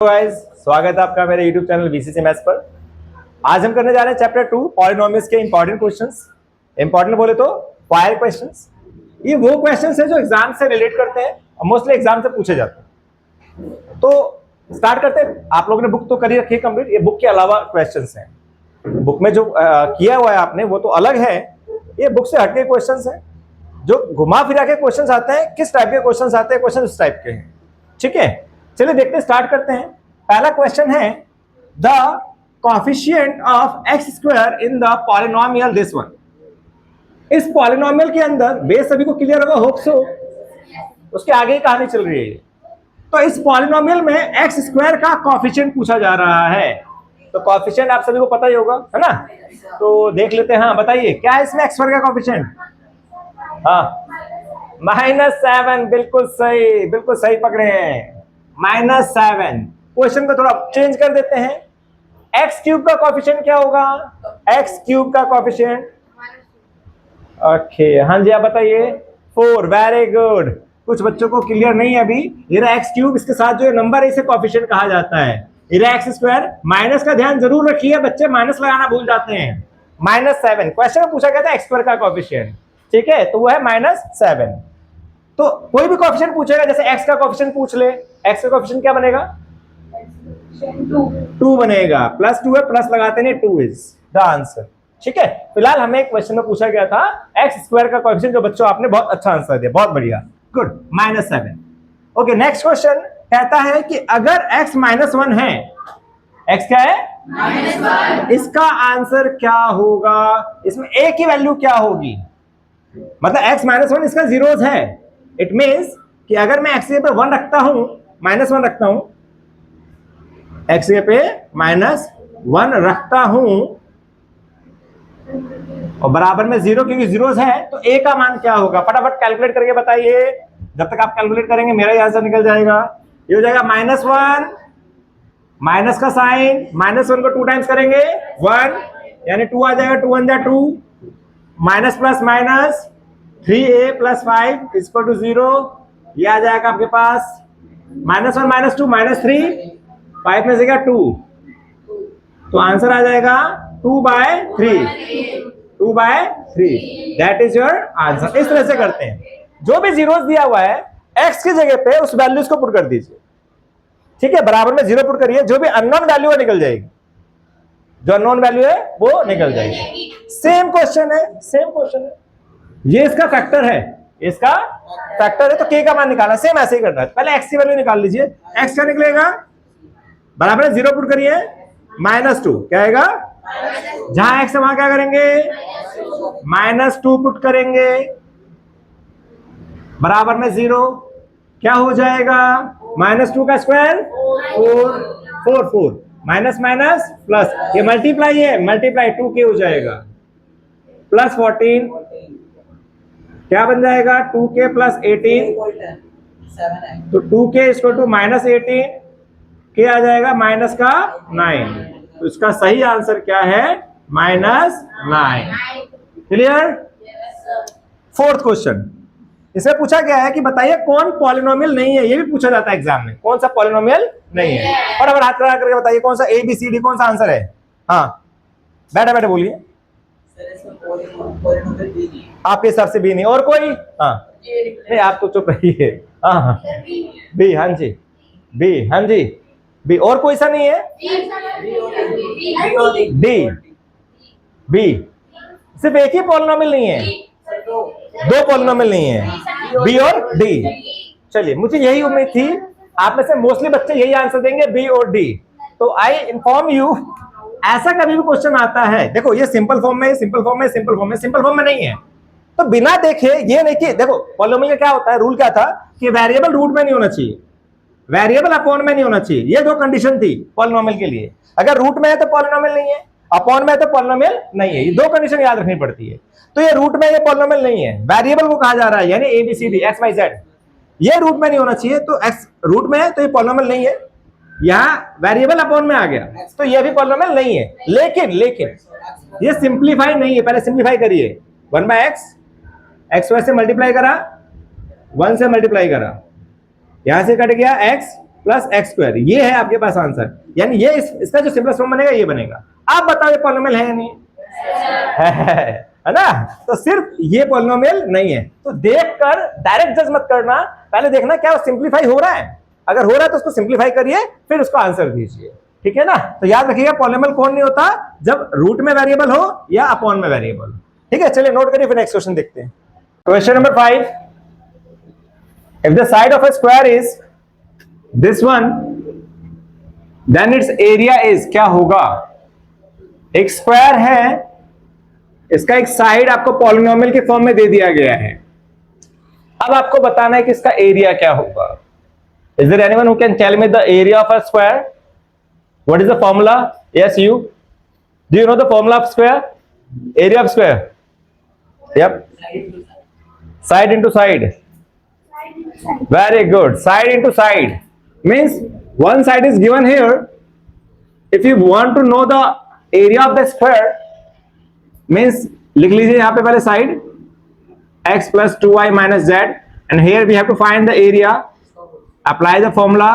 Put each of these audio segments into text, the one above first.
Guys, स्वागत है आपका मेरे YouTube चैनल बीसीसी मैथ्स पर। आज हम करने जा रहे हैं चैप्टर 2 पॉलिनोमियल्स के इंपॉर्टेंट क्वेश्चंस। इंपॉर्टेंट बोले तो फायर क्वेश्चंस। ये वो क्वेश्चंस है जो एग्जाम से रिलेट करते हैं और मोस्टली एग्जाम से पूछे जाते हैं। तो स्टार्ट करते हैं। आप लोगों ने बुक तो करी रखी है कंप्लीट। ये बुक के अलावा क्वेश्चंस हैं। बुक में जो किया हुआ है आपने वो तो अलग है, ये बुक से हटके क्वेश्चंस हैं जो घुमा फिरा के क्वेश्चंस आते हैं। किस टाइप के क्वेश्चंस आते हैं? क्वेश्चन इस टाइप के हैं। ठीक है, चलिए देखते स्टार्ट करते हैं। पहला क्वेश्चन है the coefficient of x square in the polynomial this one. इस पॉलिनोमियल के अंदर बेस सभी को क्लियर होगा, होप सो। उसके आगे ही कहानी चल रही है। तो इस पॉलिनोमियल में एक्स स्क्वायर का कोएफिशिएंट पूछा जा रहा है। तो कोएफिशिएंट आप सभी को पता ही होगा, है ना? तो देख लेते हैं। हाँ बताइए, क्या है इसमें एक्स स्क्वायर का कोएफिशिएंट? हाँ, -7। बिल्कुल सही, बिल्कुल सही पकड़े हैं, -7। क्वेश्चन को थोड़ा चेंज कर देते हैं। एक्स क्यूब का कोएफिशिएंट क्या होगा? एक्स क्यूब का कोएफिशिएंट, ओके, हाँ जी आप बताइए। 4। Very good. कुछ बच्चों को क्लियर नहीं है अभी। ये रहा एक्स क्यूब, इसके साथ जो नंबर है इसे कोएफिशिएंट कहा जाता है। ये रहा एक्स स्क्वायर। माइनस का ध्यान जरूर रखिए, बच्चे माइनस लगाना भूल जाते हैं। -7 क्वेश्चन में पूछा गया था एक्स स्क्वायर का कोएफिशिएंट। ठीक है, तो वो है -7। तो कोई भी कोएफिशिएंट पूछेगा, जैसे एक्स का कोएफिशिएंट पूछ ले, एक्स का कोएफिशिएंट क्या बनेगा? 2 बनेगा। +2 है, प्लस लगाते नहीं, 2 इज द आंसर। ठीक है, फिलहाल हमें एक क्वेश्चन में पूछा गया था एक्स स्क्वायर का कोएफिशिएंट, जो बच्चों आपने बहुत अच्छा आंसर दिया, बहुत बढ़िया, गुड। -7। ओके, नेक्स्ट क्वेश्चन कहता है कि अगर x -1 है, x क्या है? -1, इसका आंसर क्या होगा? इसमें a की वैल्यू क्या होगी? मतलब x -1 इसका जीरोस है। इट मींस कि अगर मैं x के पे 1 रखता हूं, -1 रखता हूं, x के पे -1 रखता हूं और बराबर में 0, क्योंकि जीरोस है, तो a का मान क्या होगा? फटाफट कैलकुलेट करके बताइए। जब तक आप कैलकुलेट करेंगे मेरा ही आंसर निकल जाएगा। ये हो जाएगा -1, माइनस का साइन, -1 को 2 टाइम्स करेंगे 1, यानी 2 आ जाएगा। 2 1 जा 2, माइनस प्लस माइनस 3a + 5 = 0। ये आ जाएगा आपके पास -1 -2 -3, 5 में से क्या 2, तो आंसर आ जाएगा 2/3। 2/3 दैट इज योर आंसर। इस तरह से करते हैं। जो भी जीरोस दिया हुआ है x की जगह पे उस वैल्यूज को पुट कर दीजिए। ठीक है, बराबर में 0 पुट करिए, जो भी अननोन वैल्यू है निकल जाएगी। जो अननोन वैल्यू है वो निकल जाएगी। सेम क्वेश्चन है, सेम क्वेश्चन है। ये इसका फैक्टर है, इसका फैक्टर है, तो k का मान निकालना। सेम ऐसे ही करना है। पहले x की वैल्यू निकाल लीजिए। x क्या निकलेगा? बराबर है 0 पुट करिए, -2 क्या आएगा? जहां x है वहां क्या करेंगे? -2 पुट करेंगे, बराबर में 0। क्या हो जाएगा? -2 का स्क्वायर 4, 4 माइनस माइनस प्लस, ये मल्टीप्लाई है, मल्टीप्लाई 2k हो जाएगा, +14 क्या बन जाएगा? 2k + 18, तो 2k = -18, k आ जाएगा -9। तो इसका सही आंसर क्या है? -9। क्लियर? फोर्थ क्वेश्चन, इसमें पूछा गया है कि बताइए कौन पॉलिनोमियल नहीं है। ये भी पूछा जाता है एग्जाम में, कौन सा पॉलिनोमियल नहीं है। फटाफट हाथ खड़ा करके बताइए कौन सा A B C D कौन सा आंसर है। हाँ बैठे बैठे बोलिए। आपके हिसाब से B नहीं, और कोई? हाँ नहीं, आप तो चुप रहिए। हाँ B, हाँ जी B, हाँ जी B, और कोई सा नहीं है? D, B, सिर्फ एक ही पॉलिनोमियल नहीं है, 2 पॉलिनोमियल नहीं है, B और D। चलिए, मुझे यही उम्मीद थी। आप में से मोस्टली बच्चे यही आंसर देंगे, B और D। तो आई इन्फॉर्म यू, ऐसा कभी भी क्वेश्चन आता है, देखो ये सिंपल फॉर्म में, सिंपल फॉर्म में, सिंपल फॉर्म में, सिंपल फॉर्म में नहीं है, तो बिना देखे ये नहीं कि देखो पॉलिनोमियल का क्या होता है, रूल क्या था कि वेरिएबल रूट में नहीं होना चाहिए, वेरिएबल अपॉन में नहीं होना चाहिए। ये 2 कंडीशन थी पॉलिनोमियल के लिए। अगर रूट में है तो पॉलिनोमियल नहीं है, अपॉन में है तो पॉलिनोमियल नहीं है। ये 2 कंडीशन याद रखनी पड़ती है। तो ये रूट में ये पॉलिनोमियल नहीं है, वेरिएबल को कहा जा रहा है, यानी ABCD x y z। ये रूट में नहीं होना चाहिए, तो x रूट में है तो ये पॉलिनोमियल नहीं है। यहाँ वेरिएबल अपॉन में आ गया तो ये भी पॉलिनोमियल नहीं है। लेकिन ये सिंप्लीफाई नहीं है। पहले सिंप्लीफाई करिए। 1/x, x y से मल्टीप्लाई करा, 1 से मल्टीप्लाई करा, यहां से कट गया x, प्लस एक्स स्क्वायर, ये है आपके पास आंसर। यानी ये इसका जो सिंपलेस्ट फॉर्म बनेगा ये बनेगा। आप बताओ ये पॉलिनोमियल है या नहीं है ना? तो सिर्फ ये पॉलिनोमियल नहीं है। तो देखकर डायरेक्ट जज मत करना, पहले देखना क्या सिंप्लीफाई हो रहा है। अगर हो रहा है तो उसको सिंप्लीफाई करिए, फिर उसको आंसर दीजिए, ठीक है ना? तो याद रखिएगा पॉलिनोमियल कौन नहीं होता, जब रूट में वेरिएबल हो या अपॉन में वेरिएबल। ठीक है, चलिए नोट करिए, फिर नेक्स्ट क्वेश्चन देखते हैं। Question number 5, if the side of a square is this one then it's area is, क्या होगा? एक स्क्वायर है, इसका एक साइड आपको पॉलिनोमियल के फॉर्म में दे दिया गया है। अब आपको बताना है कि इसका एरिया क्या होगा। Is there anyone who can tell me the area of a square? What is the formula? Yes you, do you know the formula of square? Area of square, yup, side into side, very good, side into side means one side is given here. If you want to know the area of the square means लिख लीजिए यहां पे पहले side x plus 2y minus z, and here we have to find the area. Apply the formula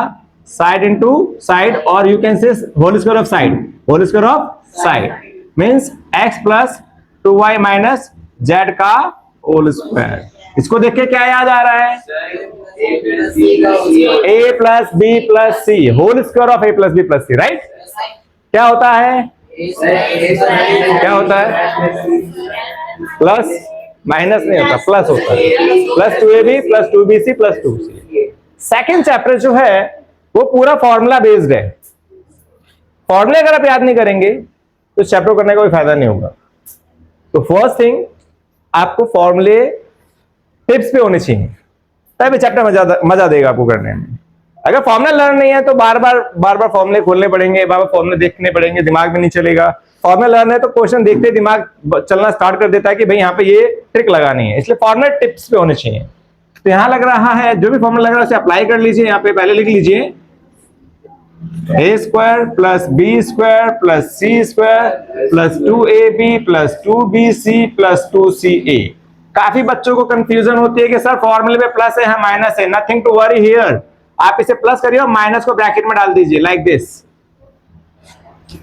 side into side, or you can say whole square of side. Whole square of side means x plus 2y minus z का whole square. इसको देख के क्या याद आ रहा है? a plus B plus C, whole square of a plus B plus C, right? क्या होता है? क्या होता है? प्लस माइनस नहीं होता, प्लस होता है। Plus 2ab plus 2bc plus 2c। Second chapter जो है वो पूरा फॉर्मूला बेस्ड है। फॉर्मूले अगर आप याद नहीं करेंगे तो चैप्टर करने का कोई फायदा नहीं होगा। तो फर्स्ट थिंग, आपको फॉर्मूले टिप्स पे होने चाहिए, तभी चैप्टर मजा देगा आपको करने में। अगर फॉर्मूला लर्न नहीं है तो बार बार फॉर्मूले खोलने पड़ेंगे, बार बार फॉर्मूले देखने पड़ेंगे, दिमाग में नहीं चलेगा। फॉर्मूला लर्न है तो क्वेश्चन देखते दिमाग चलना स्टार्ट कर देता है कि भाई यहाँ पे ये ट्रिक लगानी है, इसलिए फॉर्मूला टिप्स पे होने चाहिए। तो यहाँ लग रहा है जो भी फॉर्मूला लग रहा है उसे अप्लाई कर लीजिए। यहाँ पे पहले लिख लीजिए a square plus B square plus C square plus 2ab plus 2bc plus 2ca। काफी बच्चों को कंफ्यूजन होती है कि सर फॉर्मूले में प्लस है माइनस है। नथिंग टू वरी हियर, आप इसे प्लस करिए और माइनस को ब्रैकेट में डाल दीजिए लाइक दिस।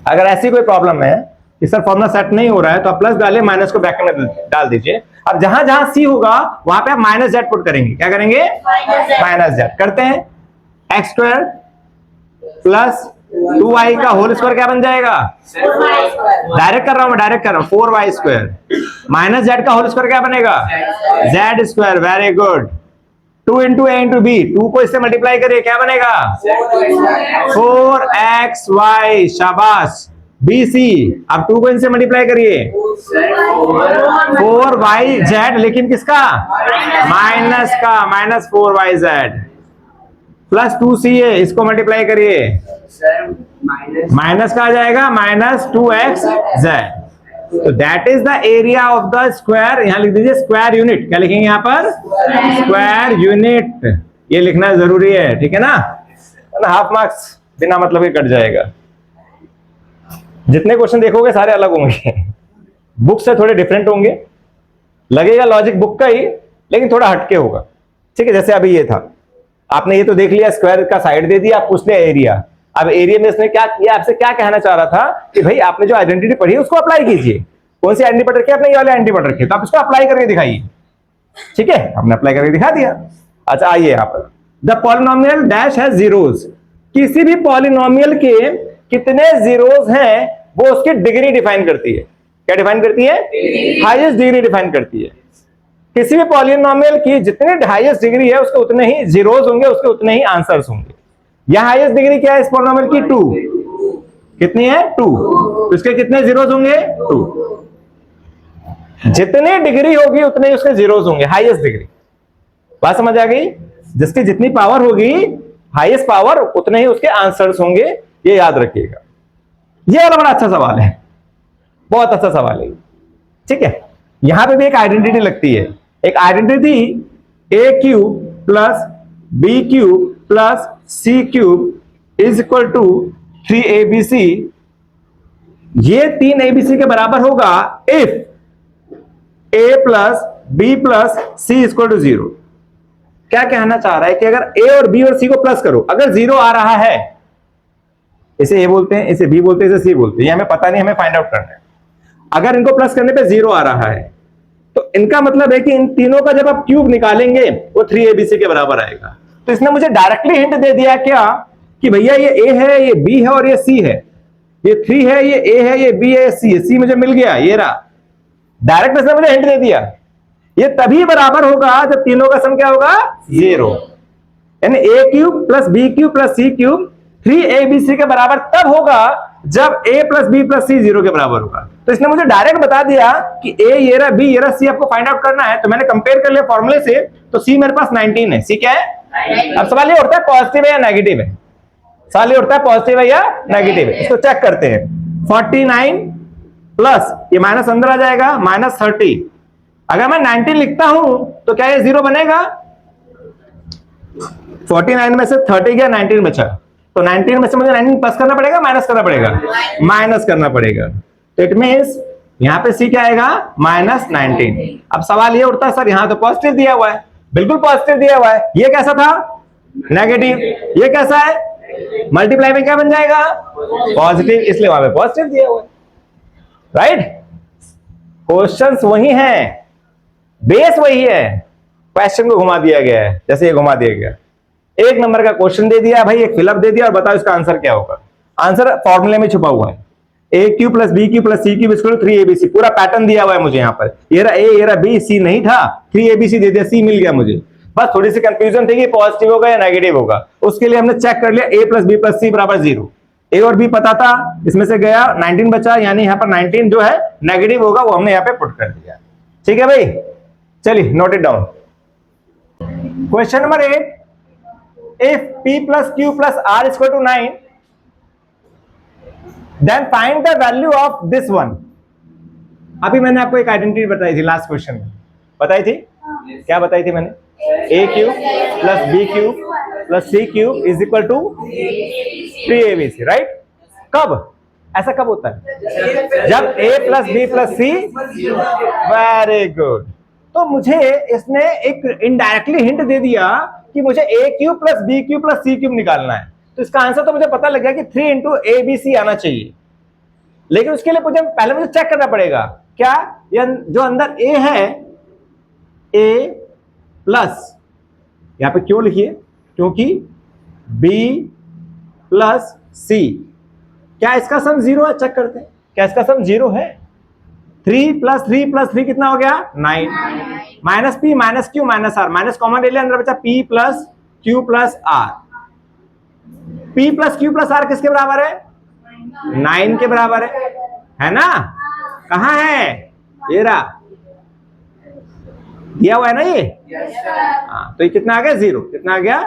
अगर ऐसी कोई प्रॉब्लम है कि सर फॉर्मूला सेट नहीं हो रहा है तो आप प्लस डालिए, माइनस को ब्रैकेट में डाल दीजिए। अब जहां जहां सी होगा वहां पे आप माइनस जेड पुट करेंगे। क्या करेंगे? माइनस जेड करते हैं। एक्स स्क्वायर प्लस 2y का होल स्क्वायर क्या बन जाएगा? डायरेक्ट कर रहा हूं मैं, डायरेक्ट कर रहा हूं। 4y स्क्वायर माइनस जेड का होल स्क्वायर क्या बनेगा? Z square. Very good. 2 into A into B, 2 को इससे मल्टीप्लाई करिए, क्या बनेगा? 4xy। शाबाश। BC, अब 2 को इनसे मल्टीप्लाई करिए, 4yz, लेकिन किसका? माइनस का, माइनस 4yz प्लस 2ca, इसको मल्टीप्लाई करिए, माइनस का आ जाएगा माइनस 2xz। तो that is the area of the square. यहां लिख दीजिए स्क्वायर यूनिट। क्या लिखेंगे यहां पर? Square unit. ये लिखना जरूरी है, ठीक है ना? हाफ मार्क्स बिना मतलब के कट जाएगा। जितने क्वेश्चन देखोगे सारे अलग होंगे, बुक से थोड़े डिफरेंट होंगे, लगेगा लॉजिक बुक का ही लेकिन थोड़ा हटके होगा, ठीक है? जैसे अभी ये था, आपने ये तो देख लिया, स्क्वायर का साइड दे दिया, आप पूछ लिया एरिया। अब एरिया में इसने क्या किया, आपसे क्या कहना चाह रहा था कि भाई आपने जो आइडेंटिटी पढ़ी है उसको अप्लाई कीजिए। कौन सी आइडेंटिटी पढ़ रखी है आपने? ये वाले आइडेंटिटी पढ़ रखी है, तो आप इसको अप्लाई करके दिखाइए, ठीक है? आपने अप्लाई करके दिखा दिया। अच्छा आइए यहाँ पर, the polynomial dash has zeros. किसी भी पॉलिनोमियल के कितने जीरोज हैं वो उसकी डिग्री डिफाइन करती है। क्या डिफाइन करती है? हाईएस्ट डिग्री डिफाइन करती है। किसी भी पॉलिनोमियल की जितनी हाईएस्ट डिग्री है उसके उतने ही जीरोज होंगे, उसके उतने ही आंसर्स होंगे। यह हाईएस्ट डिग्री क्या है इस पॉलिनोमियल की? 2। कितनी है? 2। तो इसके कितने जीरोज होंगे? 2। जितनी डिग्री होगी उतने ही उसके जीरोज होंगे, हाईएस्ट डिग्री। बात समझ आ गई? जिसकी जितनी पावर होगी, हाईएस्ट पावर, उतने ही उसके आंसर्स होंगे। ये याद रखिएगा। ये वाला बड़ा अच्छा सवाल है, बहुत अच्छा सवाल है, ठीक है? यहां पे भी एक आइडेंटिटी लगती है। एक identity a cube plus b cube plus c cube is equal to 3abc। ये 3abc के बराबर होगा if a plus b plus c equal to 0। क्या कहना चाह रहा है कि अगर ए और बी और सी को प्लस करो, अगर जीरो आ रहा है, इसे ए बोलते हैं, इसे बी बोलते हैं, इसे सी बोलते हैं, ये हमें पता नहीं, हमें फाइंड आउट करना है। अगर इनको प्लस करने पे जीरो आ रहा है तो इनका मतलब है कि इन तीनों का जब आप क्यूब निकालेंगे वो 3abc के बराबर आएगा। तो इसने मुझे डायरेक्टली हिंट दे दिया क्या कि भैया ये ए है, ये बी है और ये सी है, ये 3 है, ये ए है, ये बी है, सी है, सी मुझे मिल गया, ये रहा। डायरेक्ट इसने मुझे हिंट दे दिया। ये तभी बराबर होगा जब तीनों का सम क्या होगा, जीरो। यानी A cube plus B cube plus C cube 3abc के बराबर तब होगा जब a plus B plus C zero के बराबर होगा। तो इसने मुझे डायरेक्ट बता दिया कि a ये रहा, b ये रहा, c आपको फाइंड आउट करना है। तो मैंने कंपेयर कर लिया फॉर्मूले से, तो c मेरे पास 19 है, c क्या है। अब सवाल ये उठता है पॉजिटिव है या नेगेटिव है, सवाल ये उठता है पॉजिटिव है या नेगेटिव है। इसको चेक करते हैं। 49 प्लस ये माइनस अंदर आ जाएगा -30। अगर मैं 19 लिखता हूं तो क्या ये जीरो बनेगा। 49 में से 30 गया, 19 बचा, तो 19 में से मुझे 19 प्लस करना पड़ेगा, माइनस करना पड़ेगा, माइनस करना पड़ेगा। तो इट मींस यहां पे सी क्या आएगा, -19। अब सवाल ये उठता है सर यहां तो पॉजिटिव दिया हुआ है, बिल्कुल पॉजिटिव दिया हुआ है, ये कैसा था, नेगेटिव, ये कैसा है, मल्टीप्लाई में क्या बन जाएगा, पॉजिटिव, इसलिए वहां पे पॉजिटिव दिया हुआ है। राइट, क्वेश्चंस वही हैं, बेस वही है, क्वेश्चन को घुमा दिया गया है, जैसे ये घुमा दिया गया। एक नंबर का क्वेश्चन दे दिया भाई, एक फिलअप दे दिया और बताओ इसका आंसर क्या होगा। आंसर फॉर्मूले में छुपा हुआ है, A cube plus B cube plus C cube equal to 3abc। पूरा पैटर्न दिया हुआ है मुझे यहाँ पर, ये रहा ए, ये रहा बी, सी नहीं था, 3abc दे दिया, सी मिल गया मुझे। बस थोड़ी सी कंफ्यूजन थी कि पॉजिटिव होगा या नेगेटिव होगा, उसके लिए हमने चेक कर लिया ए प्लस बी प्लस सी बराबर 0। ए और बी पता था, इसमें से गया 19 बचा, यानी यहाँ पर 19 जो है नेगेटिव होगा, वो हमने यहाँ पे पुट कर दिया। ठीक है भाई, चलिए note it down. Question number 8, if p plus q plus r is equal to 9, then find the value of this one। अभी मैंने आपको एक आइडेंटिटी बताई थी लास्ट क्वेश्चन में, बताई थी, क्या बताई थी मैंने, a cube plus b cube plus c cube is equal to 3abc। Right, कब ऐसा कब होता है, जब a plus b plus c, very good. तो मुझे इसने एक इनडायरेक्टली हिंट दे दिया कि मुझे a cube plus B cube plus C cube निकालना है। तो इसका आंसर तो मुझे पता लग गया कि 3 इंटू abc आना चाहिए, लेकिन उसके लिए पहले मुझे चेक करना पड़ेगा क्या, ये जो अंदर a है, a प्लस, यहां पे क्यों लिखिए, क्योंकि b प्लस c, क्या इसका सम 0 है, चेक करते हैं, क्या इसका सम 0 है। 3 प्लस 3 प्लस 3 कितना हो गया, 9, minus P minus Q minus R, minus common ले लिया, अंदर बचा p plus Q plus R. p plus Q plus R किसके बराबर है, 9 के बराबर है ना। कहां है, ये रहा, दिया हुआ है ना ये, हाँ, तो ये कितना आ गया, 0, कितना आ गया,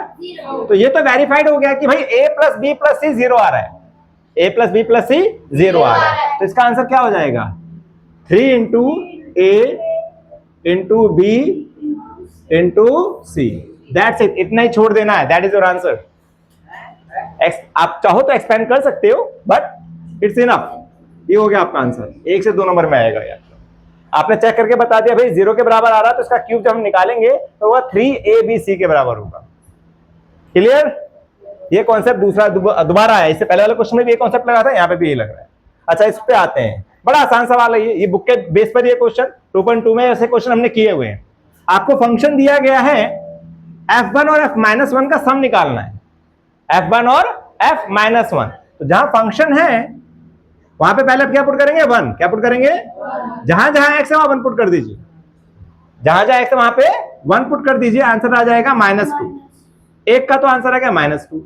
तो ये तो वेरीफाइड हो गया कि भाई a plus B plus C 0 आ रहा है, a plus B plus C 0 आ रहा है। तो इसका आंसर क्या हो जाएगा, 3 into A into B into C, that's it, इतना ही छोड़ देना है, दैट इज योर आंसर। आप चाहो तो एक्सपेंड कर सकते हो, बट इट्स इनफ, ये हो गया आपका आंसर, 1 से 2 नंबर में आएगा यार। आपने चेक करके बता दिया भाई 0 के बराबर आ रहा है, तो इसका क्यूब जब हम निकालेंगे तो वह 3abc के बराबर होगा। क्लियर, ये कॉन्सेप्ट दूसरा दोबारा है, इससे पहले वाले क्वेश्चन में भी ये कॉन्सेप्ट लगा था, यहाँ पे भी ये लग रहा है। अच्छा, इस पे आते हैं, बड़ा आसान सवाल है ये बुक के बेस पर ये क्वेश्चन 2.2 में ऐसे क्वेश्चन हमने किए हुए हैं। आपको फंक्शन दिया गया है f1 और f-1 का सम निकालना है, f1 और f-1। तो जहां फंक्शन है वहां पे पहले क्या पुट करेंगे, 1, क्या पुट करेंगे, जहां जहां x है वहां 1 पुट कर दीजिए, जहां जहां x है वहां पे 1 पुट कर दीजिए, आंसर आ जाएगा -2। एक का तो आंसर आ गया -2।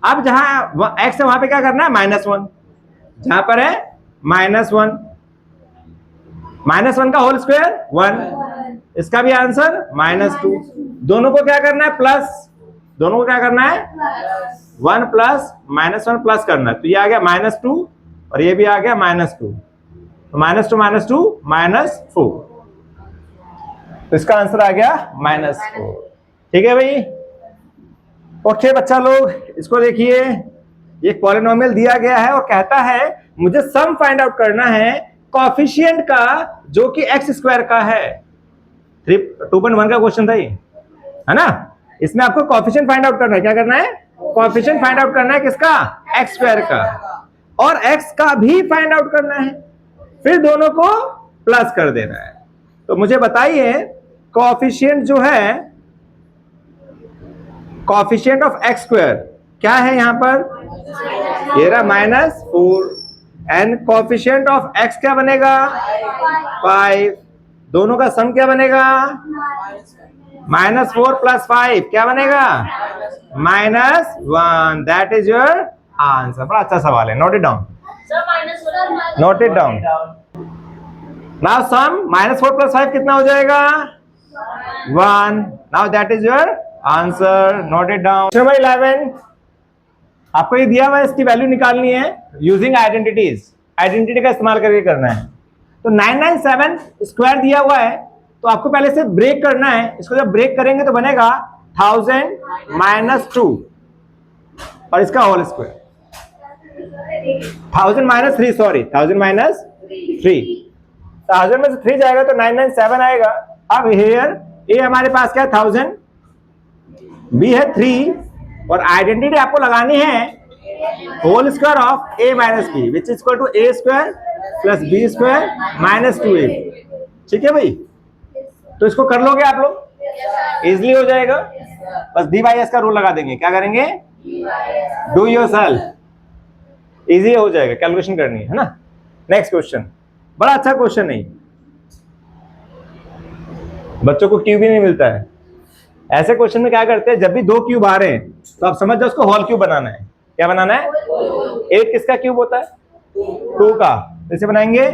अब जहां x है वहां पे क्या करना है, -1, जहां पर है -1, -1 का होल स्क्वायर 1, इसका भी आंसर -2। दोनों को क्या करना है, प्लस, दोनों को क्या करना है, 1 प्लस -1 प्लस करना है। तो ये आ गया -2 और ये भी आ गया -2, तो -2 -4, तो इसका आंसर आ गया -4। ठीक है भाई, ओके बच्चा लोग, इसको देखिए, एक पॉलिनोमियल दिया गया है और कहता है मुझे सम फाइंड आउट करना है कॉफिशिएंट का जो कि x स्क्वायर का है। 2.1 का क्वेश्चन था ये, है ना। इसमें आपको कोएफिशिएंट फाइंड आउट करना है। क्या करना है? कोएफिशिएंट फाइंड आउट करना है किसका? एक्स स्क्वायर का, और एक्स का भी फाइंड आउट करना है, फिर दोनों को प्लस कर देना है। तो मुझे बताइए कोएफिशिएंट जो है, कोएफिशिएंट ऑफ एक्स स्क्वायर क्या है यहां पर? ये रहा -4, एंड कोएफिशिएंट ऑफ एक्स क्या बनेगा? 5। दोनों का सम क्या बनेगा? -4 + 5 क्या बनेगा? -1। That is your answer. बड़ा अच्छा सवाल है, note it down, note it down. Now some -4 + 5 कितना हो जाएगा? 1। Now that is your answer, note it down. Number 11, आपको ये दिया हुआ है, इसकी वैल्यू निकालनी है यूजिंग आइडेंटिटीज। आइडेंटिटी का इस्तेमाल करके करना है। तो 997 स्क्वायर दिया हुआ है, तो आपको पहले से ब्रेक करना है। इसको जब ब्रेक करेंगे तो बनेगा 1000 - 2 और इसका होल स्क्वायर। 1000 - 3, सॉरी 1000 - 3। 1000 में से 3 जाएगा तो 997 आएगा। अब हियर ए हमारे पास क्या है? 1000, बी है 3, और आइडेंटिटी आपको लगानी है whole square of a - b which is equal to a square + b square - 2a। ठीक है भाई, तो इसको कर लोगे आप लोग, इजिली हो जाएगा। बस d/s का रूल लगा देंगे। क्या करेंगे? डू योरसेल्फ, इजी हो जाएगा, कैलकुलेशन करनी है ना। नेक्स्ट क्वेश्चन, बड़ा अच्छा क्वेश्चन है, बच्चों को क्यूब ही नहीं मिलता है। ऐसे क्वेश्चन में क्या करते हैं, जब भी 2 क्यूब आ रहे हैं तो आप समझ जाओ उसको होल क्यूब बनाना है। क्या बनाना है? 8 किसका क्यूब होता है? 2 का। इसे बनाएंगे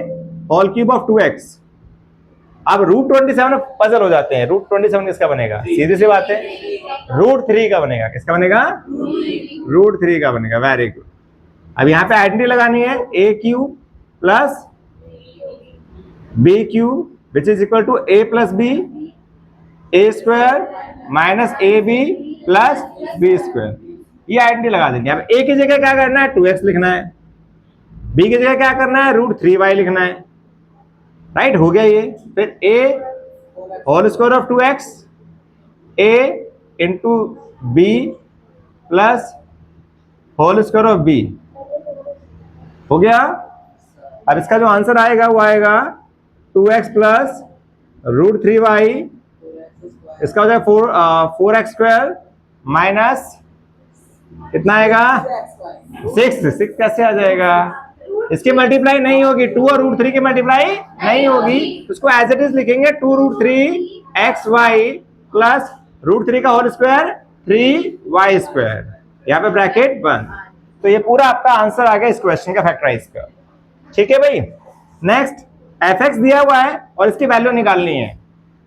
होल क्यूब ऑफ 2x। अब √27 पजल हो जाते हैं। √27 किसका बनेगा? सीधी सी बात है, √3 का बनेगा। किसका बनेगा? √3 का बनेगा। Very good. अब यहाँ पे आइडेंटिटी लगानी है a³ + b³ which is equal to a + b, a² - ab + b square. ये आइडेंटिटी लगा देंगे। अब a की जगह क्या करना है? 2x लिखना है। b की जगह क्या करना है? √3y लिखना है। राइट, हो गया ये। फिर a whole square of 2x, a into b plus whole square of b। हो गया। अब इसका जो आंसर आएगा वो आएगा 2x + √3y, इसका हो जाएगा 4x स्क्वायर माइनस कितना आएगा? 6 कैसे आ जाएगा? इसकी मल्टीप्लाई नहीं होगी, 2 और √3 की मल्टीप्लाई नहीं होगी। उसको एज इट इज लिखेंगे 2√3xy प्लस √3 का होल स्क्वायर 3y स्क्वायर, यहाँ पे ब्रैकेट बंद। तो ये पूरा आपका आंसर आ गया इस क्वेश्चन का, फैक्टराइज का। ठीक है भाई। नेक्स्ट fx दिया हुआ है और इसकी वैल्यू निकालनी है।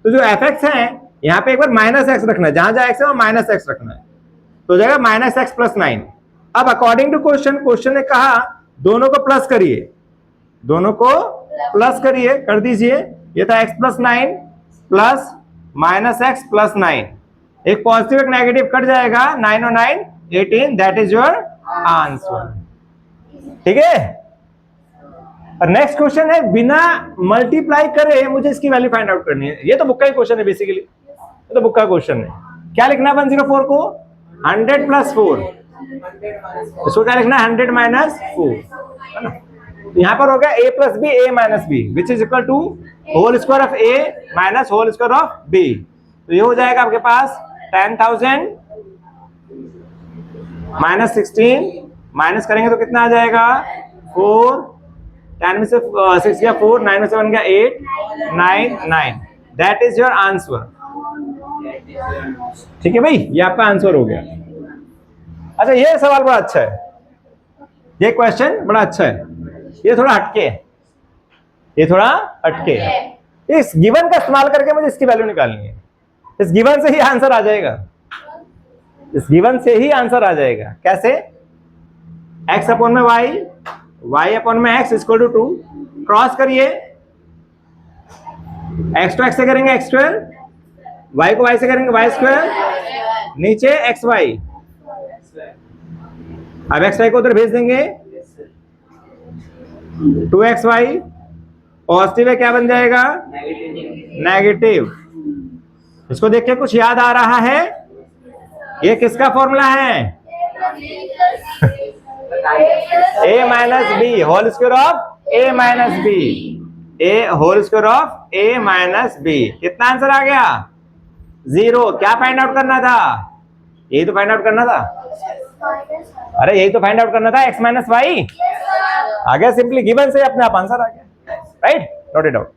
तो जो fx है यहाँ पे एक बार -x रखना है, जहां जहां x है वहां -x रखना है, तो जाएगा -x + 9। अब अकॉर्डिंग टू क्वेश्चन ने कहा दोनों को प्लस करिए, दोनों को प्लस करिए, कर दीजिए। ये था x + 9 प्लस -x + 9, एक पॉजिटिव एक नेगेटिव कट जाएगा, 9 और 9 18, दैट इज योर आंसर। ठीक है। और नेक्स्ट क्वेश्चन है बिना मल्टीप्लाई करे मुझे इसकी वैल्यू फाइंड आउट करनी है। ये तो बुक का ही क्वेश्चन है बेसिकली, ये तो बुक का क्वेश्चन है। क्या लिखना है 104 को? 100 + 4। इसको क्या लिखना है? 100 - 4, है ना। यहाँ पर हो गया a + b, a - b which is equal to whole square of a minus whole square of b। तो ये हो जाएगा आपके पास 10,000 - 16 माइनस करेंगे तो कितना आ जाएगा? 4। 10 में से 6 गया 4, 9 में से 1 गया 8, 9 9, दैट इज योर आंसर। ठीक है भाई, ये आपका आंसर हो गया। अच्छा, ये सवाल बड़ा अच्छा है, ये क्वेश्चन बड़ा अच्छा है। ये थोड़ा हटके है, ये थोड़ा हटके है। इस गिवन का इस्तेमाल करके मुझे इसकी वैल्यू निकालनी है। इस गिवन से ही आंसर आ जाएगा, इस गिवन से ही आंसर आ जाएगा। कैसे? x/y, y/x = 2। क्रॉस करिए, x to x से करेंगे x², y को y से करेंगे y², नीचे xy। अब xy को उधर भेज देंगे, 2xy पॉजिटिव है, क्या बन जाएगा? नेगेटिव। इसको देख के कुछ याद आ रहा है? ये किसका फॉर्मूला है? A minus B whole square of A minus B, A whole square of A minus B. कितना आंसर आ गया? 0। क्या फाइंड आउट करना था? यही तो फाइंड आउट करना था। अरे यही तो फाइंड आउट करना था, x माइनस वाई। आ गया सिंपली, गिवन से अपने आप आंसर आ गया। Right, note it out.